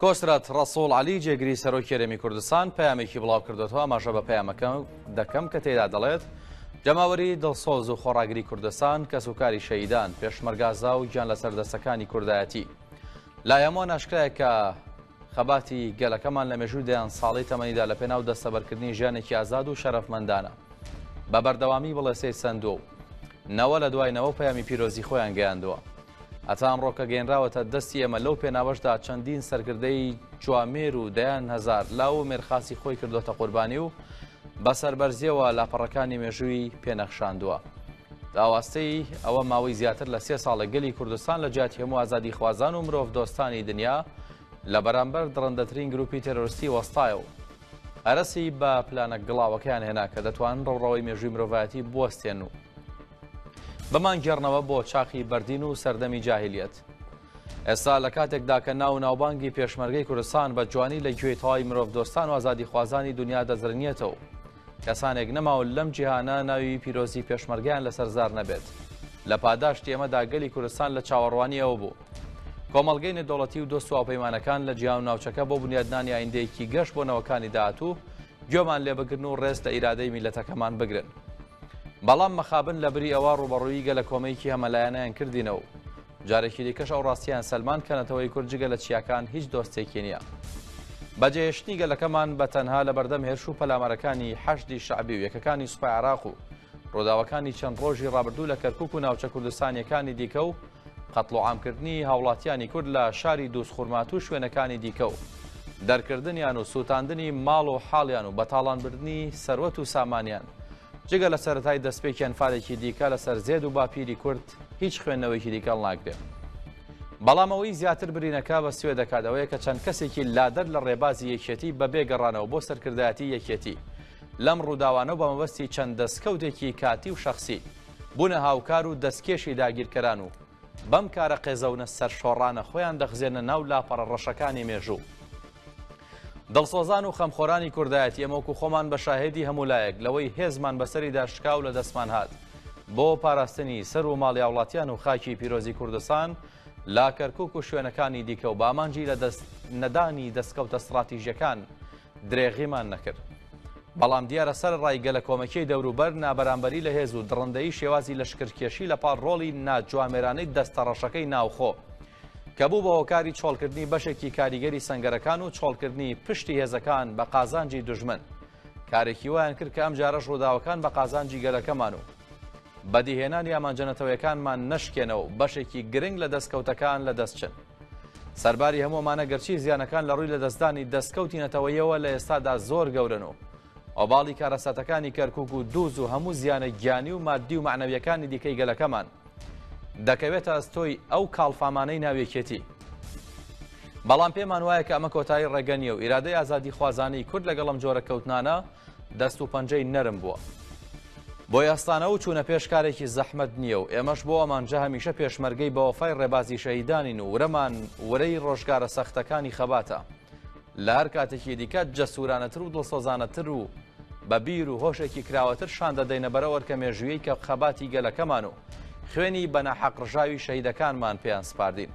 کۆسرات ڕەسوڵ عەلی جێگری سەرۆکی هەرێمی کوردستان پەیامێکی بڵاو کردوێتەوە ئاماژە بە پەیامەکە دەکەم کە تێدا دەڵێت جەماوەری دڵسۆز و خۆڕاگری کوردستان کەسوکاری شەهیدان پێشمەرگازا و گیان لەسەر دەستەکانی کوردایەتی لایەمۆ ناشکرایە کە خەباتی گەلەکەمان لە مێژووی دەیان ساڵی تەمەنیدا لە پێناو دەستەبەرکردنی ژیانێکی ئازاد و شەرەفمەندانە بە بەردەوامی بڵێسەی سندووە و نەوە لە دوایەوە پەیامی پیرۆزی خۆیان گەیاندووە. ئەتا ئەمڕۆکە گەێنراوەتە دەستی ئێمە لەو پێناوەشدا چەندین سەرکردەی جوامێر و دەیان هەزار لاو مێرخاسی خۆی کردوتە قوربانی و بەسەر بەرزیەوە لاپەڕەکانی مێژووی پێنەخشاندووە. داواستەی ئەوە ماوەی زیاتر لە 3 ساڵە گەلی کوردستان لە جیاتی هەموو ئازادی خوازان و مرۆڤ دۆستانی دنیا لە بەرامبەر دڕندەترین گروپی تێرۆریستی وەستایە و ئەرەسی بە پلانە گڵاوەکەیان هێنا کە دەتوانن ڕەوڕەوەی مێژووی مرۆڤایەتی بوەستێن و بەمان گێڕنەوە بۆ چاقی بەردین و سەردەمی جاهیلیەت. ئێستا لە کاتێکدا کە ناو ناوبانگی پێشمەرگەی کوردستان بە جوانی لە گوێی تەواوی مرۆڤ دۆستان و ئازادی خوازانی دنیا دەزرێنێتەوە کەسانێک نەماوە لەم جیهانە ناوی پیرۆزی پێشمەرگیان لەسەر زار نەبێت. لە پاداشتی ئێمەدا گەلی کوردستان لە چاوەڕوانی ئەوە بوو کۆمەڵگەی نێودەوڵەتی و دۆست و هاوپەیمانەکان لە جیهان و ناوچەکە بۆ بنیادنانی ئایندەیەکی گەشت بۆ نەوەکانی داهاتوو گوێمان لێبگرن و ڕێز لە ئیرادەی میلەتەکەمان بگرن. بەڵام مەخابن لە بری ئەوە ڕوبەڕووی گەلە کۆمەیەکی هەمەلایەنیان کردینەوە. جارێکی دیکەش ئەو ڕاستیان سەلمان کەنەتەوەی کورجگە لە چیاکان هیچ دۆستێکی نییە. بەجێهێشتنی گەلەکەمان بە تەنها لە بەردەم هێرش و پەلامەرەکانی حەشدی شەعبی و یەکەکانی سوپای عێراق و ڕووداوەکانی چەند ڕۆژی ڕابردوو لە کەرکووک و ناوچە کوردستانیەکانی دیکە و قەتڵ و عامکردنی هاوڵاتیانی کورد لە شاری دووسخورمات و شوێنەکانی دیکە و دەرکردنیان و سووتاندنی ماڵ و حاڵیان و بەتاڵانبردنی سەروەت و سامانیان جگە لە سەرەتای دەستپێکی ئەنفارێکی دیکە لەسەر زێد و باپیری کورد هیچ خوێندنەوەیکی دیکەڵ ناگرێت. بەڵامەوەی زیاتر برینەکە بە سوێ دەکاتەوەیە کە چەند کەسێکی لادەر لە ڕێبازی یەکێتی بە بێگەڕانەوە بۆ سەرکردایەتی یەکێتی لەم ڕووداوانە بە مەبەستی چەند دەستکەوتێکی کاتی و شەخسی بوونە هاوکار و دەستکێشی داگیرکەران و بەم کارە قێزەونە سەرشۆڕانە خۆیان دەخزێنە ناو لاپەڕە ڕەشەکانی مێژوو. دڵسۆزان و خەمخۆرانی کوردایەتی ئەمەوەکو خۆمان بە شاهێدی هەمولایەک لەوەی هێزمان بەسەریدا شکاو لە دەستمان هات بۆ پاراستنی سەر و ماڵی هاوڵاتیان و خاکی پیرۆزی کوردستان لا کەرکووک و شوێنەکانی دیکە و بامانجی لە نەدانی دەستکەوتە استراتیژیەکان درێغیمان نەکرد. بەڵام دیارە سەر ڕای گەلە کۆمەکیی دەوروبەر نابەرامبەری لە هێز و دڕندەی شێوازی لەشکرکێشی لە پاڵ ڕۆڵی ناجوامێرانەی دەستەڕەشەکەی ناوخۆ کە بوو بە هۆکاری چۆڵکردنی بەشێکی کاریگەری سەنگەرەکان و چۆڵکردنی پشتی هێزەکان بە قازانجی دوژمن کارێکی وایان کرد کە ئەم جارە ڕووداوەکان بە قازانجی گەلەکەمان و بەدیهێنانی ئامانجەنەتەوەیەکانمان نەشکێنەوە و بەشێکی گرنگ لە دەستکەوتەکان لە دەستچن. سەرباری هەموومانە گەرچی زیانەکان لە ڕووی لە دەستدانی دەستکەوتی نەتەوەیەوە لە ئێستادا زۆر گەورن و ئۆباڵی کارەساتەکانی کەرکووک و دووز و هەموو زیانە گیانی و مادی و معنەویەکانی دیکەی گەلەکەمان دەکەوێتە ئەستۆی ئەو کاڵفامانەی ناوێکێتی. بەڵام پێمان وایە کە ئەمە کۆتایی ڕێگەنیە و ئیرادەی ئازادی خوازانی کورد لەگەڵم جۆرە کەوتنانە دەست و پەنجەی نەرم بووە. بۆ یاستانە و چوونە پێشکارێکی زەحمەت نییە و ئێمەش بۆ ئەمانجە هەمیشە پێشمەرگەی بە وەفای ڕێبازی شەهیدانین و ورەمان وەرەی ڕۆژگارە سەختەکانی خەباتە. لە هەر کاتێکی دیکە جەسوورانەتر و دڵسۆزانەتر و بە بیر و هۆشێکی کراوەتر شان دەدەینە بەرەوە کە مێژوویەی کە خەباتی گەلەکەمان و خوێنی بە ناحەق ڕژاوی شەهیدەکانمان پێیان سپاردین.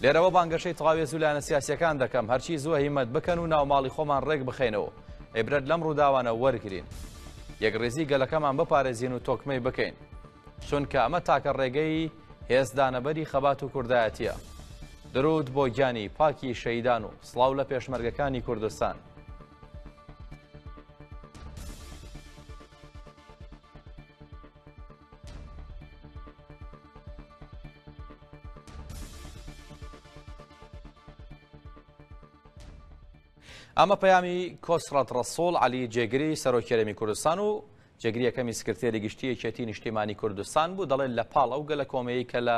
لێرەوە بانگەشەی تەواوی زولانە سیاسیەکان دەکەم هەرچی زووە هیمەت بکەن و ناوماڵی خۆمان ڕێک بخەینەوە عیبرەت لەم ڕووداوانە وەرگرین یەکڕێزی گەلەکەمان بپارێزین و تۆکمەی بکەین چونکە ئەمە تاکە ڕێگەی هێزدانەبەری خەبات و کوردایەتیە. درود بۆ گیانی پاکی شەهیدان و سڵاو لە پێشمەرگەکانی کوردستان. ئەمە پەیامی کۆسرات ڕەسوڵ عەلی جێگری سەرۆکی هەرێمی کوردستان و جێگری یەکەمی سکرتێری گشتی یەکێتی نیشتیمانی کوردستان بوو دەڵێت لە پاڵ ئەو گەلە کۆمەیەی کە لە